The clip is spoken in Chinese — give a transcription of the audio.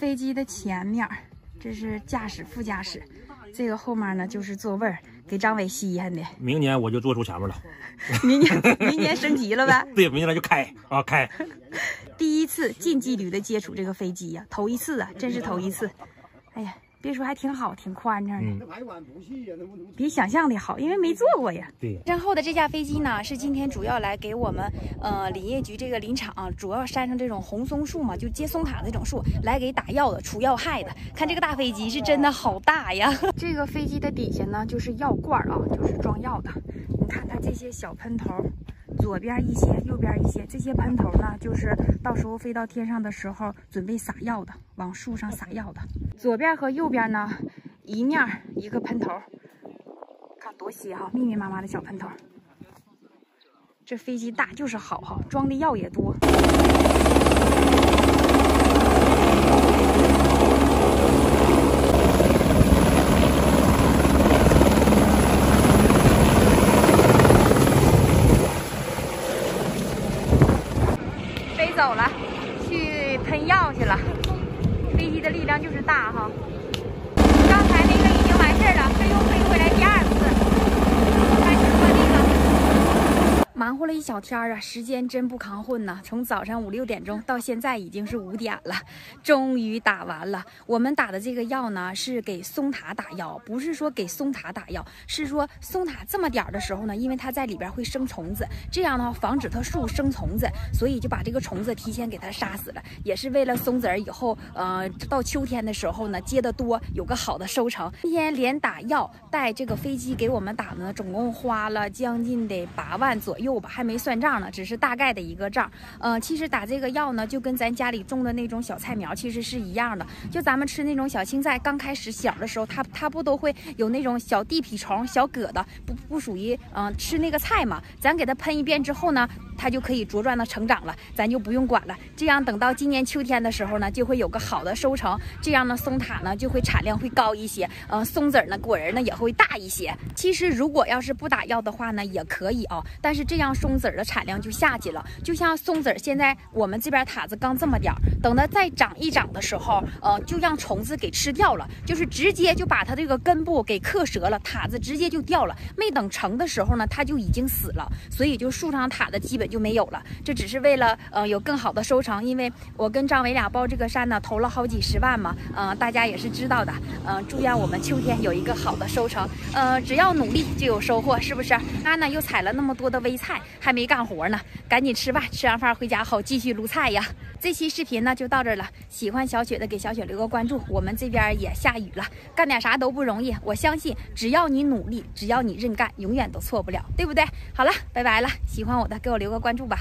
飞机的前面，这是驾驶、副驾驶，这个后面呢就是座位，给张伟稀罕的。明年我就坐出前面了。明年升级了呗？对，明年就开。第一次近距离的接触这个飞机呀，头一次啊，真是头一次。哎呀，别说还挺好，挺宽敞的，比想象的好，因为没坐过呀。对。身后的这架飞机呢，是今天主要来给我们林业局这个林场主要山上这种红松树嘛，就接松塔这种树来给打药的、除药害的。看这个大飞机是真的好大呀！这个飞机的底下呢，就是药罐啊，就是装药的。你看它这些小喷头。左边一些，右边一些，这些喷头呢，就是到时候飞到天上的时候准备撒药的，往树上撒药的。左边和右边呢，一面一个喷头，看多些哈，密密麻麻的小喷头。这飞机大就是好哈，装的药也多。走了，去喷药去了。飞机的力量就是大哈。刚才那个已经完事了，这又飞回来第二次，开始落地了。忙活了一小天啊，时间真不抗混呐！从早上5、6点钟到现在已经是5点了，终于打完了。我们打的这个药呢，是给松塔打药，不是说给松塔打药，是说松塔这么点儿的时候呢，因为它在里边会生虫子，这样呢防止它树生虫子，所以就把这个虫子提前给它杀死了，也是为了松子儿以后到秋天的时候呢结得多，有个好的收成。今天连打药带这个飞机给我们打的呢，总共花了将近得8万左右吧，还没算账呢，只是大概的一个账。其实打这个药呢，就跟咱家里种的那种小菜苗其实是一样的。就咱们吃那种小青菜，刚开始小的时候，它不都会有那种小地痞虫、小疙瘩，不属于吃那个菜嘛？咱给它喷一遍之后呢，它就可以茁壮的成长了，咱就不用管了。这样等到今年秋天的时候呢，就会有个好的收成。这样呢，松塔呢就会产量会高一些，松子呢果仁呢也会大一些。其实如果要是不打药的话呢，也可以啊，但是这样松子的产量就下去了。就像松子现在我们这边塔子刚这么点儿，等它再长一长的时候，就让虫子给吃掉了，就是直接就把它这个根部给克折了，塔子直接就掉了。没等成的时候呢，它就已经死了，所以就树上塔的基本就没有了。这只是为了有更好的收成，因为我跟张伟俩包这个山呢，投了好几10万嘛，大家也是知道的。祝愿我们秋天有一个好的收成。只要努力就有收获，是不是？他呢又采了那么多的微菜，还没干活呢，赶紧吃饭，吃完饭回家好继续撸菜呀。这期视频呢就到这儿了，喜欢小雪的给小雪留个关注。我们这边也下雨了，干点啥都不容易，我相信只要你努力，只要你认干，永远都错不了，对不对？好了，拜拜了，喜欢我的给我留个关注吧。